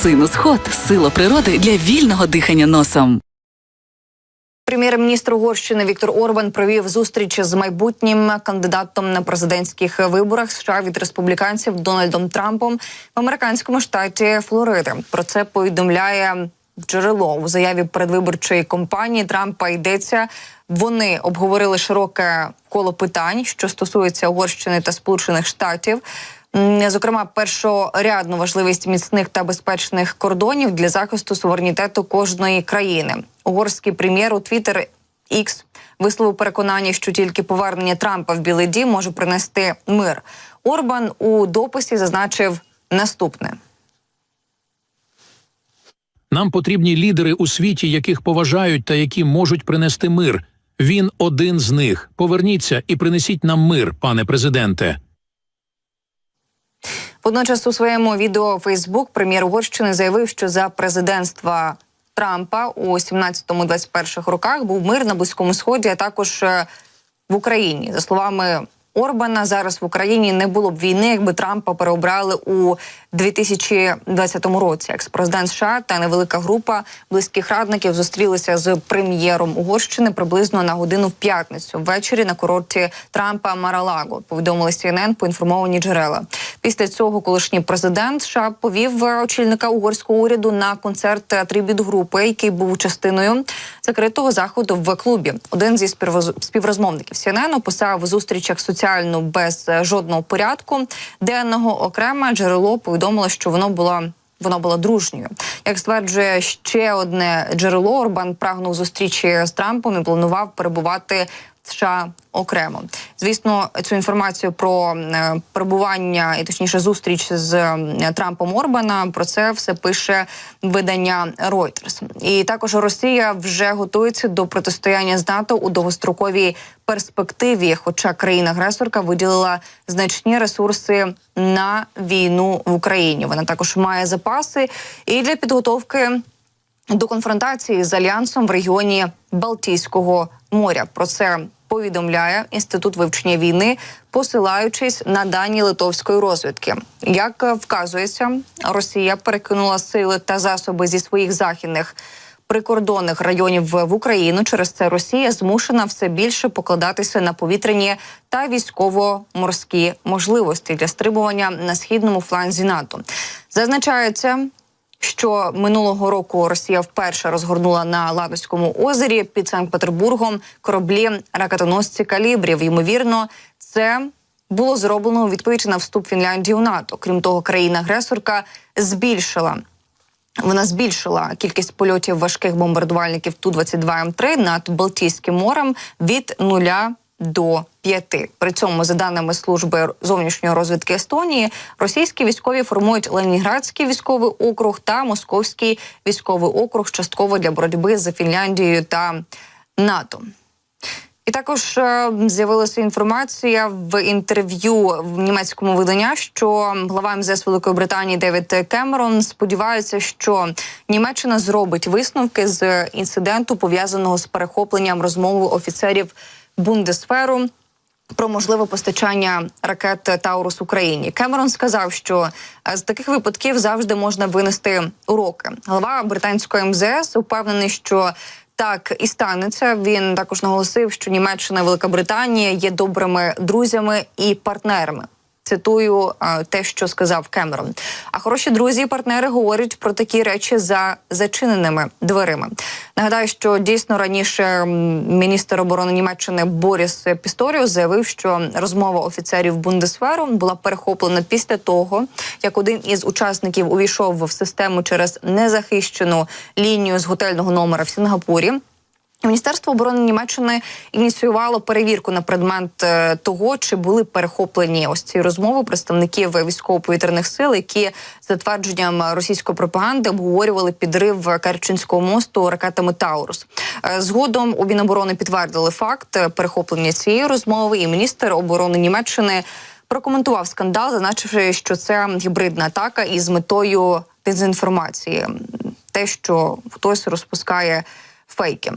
Синус-ход – сила природи для вільного дихання носом. Прем'єр-міністр Угорщини Віктор Орбан провів зустріч з майбутнім кандидатом на президентських виборах США від республіканців Дональдом Трампом в американському штаті Флорида. Про це повідомляє джерело. У заяві передвиборчої кампанії Трампа йдеться: вони обговорили широке коло питань, що стосується Угорщини та Сполучених Штатів. Зокрема, першорядну важливість міцних та безпечних кордонів для захисту суверенітету кожної країни. Угорський прем'єр у Twitter X висловив переконання, що тільки повернення Трампа в Білий дім може принести мир. Орбан у дописі зазначив наступне. Нам потрібні лідери у світі, яких поважають та які можуть принести мир. Він один з них. Поверніться і принесіть нам мир, пане президенте. Водночас у своєму відео у Фейсбук прем'єр Угорщини заявив, що за президентства Трампа у 17-21 роках був мир на Близькому Сході, а також в Україні. За словами Орбана, зараз в Україні не було б війни, якби Трампа переобрали у 2020 році. Екс-президент США та невелика група близьких радників зустрілися з прем'єром Угорщини приблизно на годину в п'ятницю ввечері на курорті Трампа Мар-а-Лаго, повідомили CNN поінформовані джерела. Після цього колишній президент США повів очільника угорського уряду на концерт триб'ют-групи, який був частиною закритого заходу в клубі. Один зі співрозмовників CNN описав зустріч соціальну без жодного порядку денного. Окремо джерело повідомило, що вона була дружньою. Як стверджує ще одне джерело, Орбан прагнув зустрічі з Трампом і планував перебувати в США окремо. Звісно, цю інформацію про перебування і, точніше, зустріч з Трампом Орбана, про це все пише видання Reuters. І також Росія вже готується до протистояння з НАТО у довгостроковій перспективі, хоча країна-агресорка виділила значні ресурси на війну в Україні. Вона також має запаси і для підготовки до конфронтації з Альянсом в регіоні Балтійського моря. Про це повідомляє Інститут вивчення війни, посилаючись на дані литовської розвідки. Як вказується, Росія перекинула сили та засоби зі своїх західних прикордонних районів в Україну. Через це Росія змушена все більше покладатися на повітряні та військово-морські можливості для стримування на східному фланзі НАТО. Зазначається, що минулого року Росія вперше розгорнула на Ладозькому озері під Санкт-Петербургом кораблі ракетоносці калібрів. Ймовірно, це було зроблено у відповідь на вступ Фінляндії у НАТО. Крім того, країна-агресорка збільшила кількість польотів важких бомбардувальників Ту-22М3 над Балтійським морем від 0 до 5. При цьому, за даними служби зовнішньої розвідки Естонії, російські військові формують Ленінградський військовий округ та Московський військовий округ частково для боротьби з Фінляндією та НАТО. І також з'явилася інформація в інтерв'ю в німецькому виданні, що глава МЗС Великої Британії Девід Кемерон сподівається, що Німеччина зробить висновки з інциденту, пов'язаного з перехопленням розмови офіцерів Бундесверу про можливе постачання ракет «Таурус» Україні. Кемерон сказав, що з таких випадків завжди можна винести уроки. Голова британської МЗС упевнений, що так і станеться. Він також наголосив, що Німеччина і Велика Британія є добрими друзями і партнерами. Цитую те, що сказав Кемерон. А хороші друзі і партнери говорять про такі речі за зачиненими дверима. Нагадаю, що дійсно раніше міністр оборони Німеччини Боріс Пісторіус заявив, що розмова офіцерів Бундесверу була перехоплена після того, як один із учасників увійшов в систему через незахищену лінію з готельного номера в Сінгапурі. Міністерство оборони Німеччини ініціювало перевірку на предмет того, чи були перехоплені ось ці розмови представників військово-повітряних сил, які, за твердженням російської пропаганди, обговорювали підрив Керченського мосту ракетами «Таурус». Згодом у Міноборони підтвердили факт перехоплення цієї розмови, і міністр оборони Німеччини прокоментував скандал, зазначивши, що це гібридна атака із метою дезінформації. Те, що хтось розпускає фейки.